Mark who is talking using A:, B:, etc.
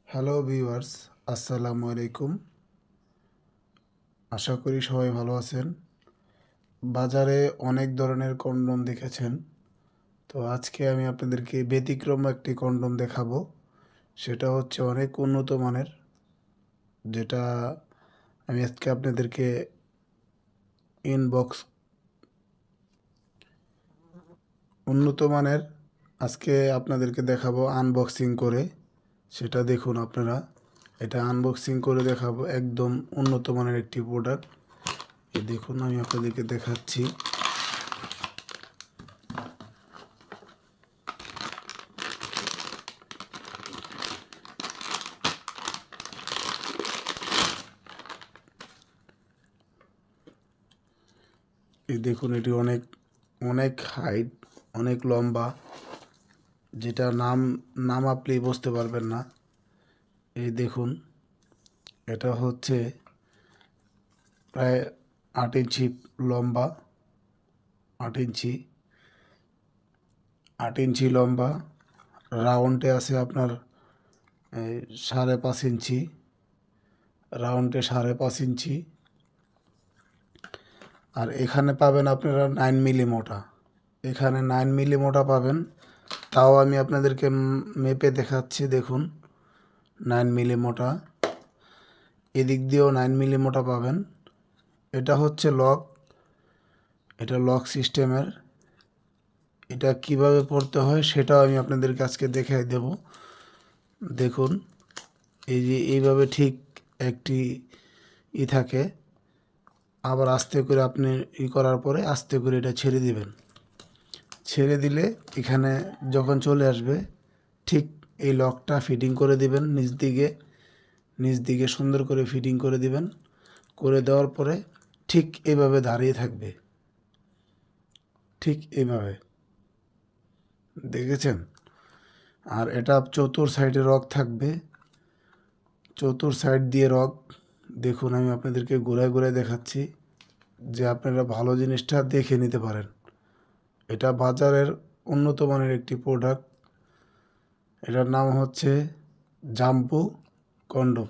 A: Hello viewers, আসসালামু আলাইকুম। আশা করি সবাই ভালো আছেন। বাজারে অনেক ধরনের কন্ডম দেখেছেন। তো আজকে আমি আপনাদেরকে ব্যতিক্রম একটি কন্ডম দেখাবো। সেটা হচ্ছে অনেক উন্নত মানের, যেটা আমি আজকে আপনাদেরকে ইনবক্স উন্নত মানের আজকে আপনাদেরকে দেখাবো আনবক্সিং করে। সেটা দেখুন আপনারা। এটা আনবক্সিং করে দেখাবো, একদম উন্নত মানের একটি প্রোডাক্ট। এই দেখুন, আমি আপনাদেরকে দেখাচ্ছি। এই দেখুন, এটি অনেক অনেক হাইট, অনেক লম্বা, যেটা নাম নাম আপনি বুঝতে পারবেন না। এই দেখুন, এটা হচ্ছে প্রায় 8 ইঞ্চি লম্বা, 8 ইঞ্চি 8 ইঞ্চি লম্বা। রাউন্ডে আছে আপনার 5.5 ইঞ্চি, রাউন্ডে 5.5 ইঞ্চি। আর এখানে পাবেন আপনারা 9 মিলি মোটা, এখানে 9 মিলি মোটা পাবেন। তাও আমি আপনাদেরকে মেপে দেখাচ্ছি। দেখুন, 9 মিলি মোটা। এদিক দিয়েও 9 মিলি মোটা পাবেন। এটা হচ্ছে লক, এটা লক সিস্টেমের। এটা কিভাবে পড়তে হয় সেটাও আমি আপনাদেরকে আজকে দেখাই দেব। দেখুন, এই যে এইভাবে ঠিক একটি থাকে, আবার আস্তে করে আপনি করার পরে আস্তে করে এটা ছেড়ে দিবেন। ছেড়ে দিলে এখানে যখন চলে আসবে, ঠিক এই লকটা ফিটিং করে দিবেন নিচ দিকে সুন্দর করে ফিটিং করে দিবেন। করে দেওয়ার পরে ঠিক এইভাবে দাঁড়িয়ে থাকবে, ঠিক এইভাবে। দেখেছেন? আর এটা চতুর সাইডে রক থাকবে, চতুর সাইড দিয়ে রক। দেখুন, আমি আপনাদেরকে ঘুরায় ঘুরায় দেখাচ্ছি, যে আপনারা ভালো জিনিসটা দেখে নিতে পারেন। এটা বাজারের উন্নত মানের একটি প্রোডাক্ট। এটার নাম হচ্ছে জাম্পু কন্ডম।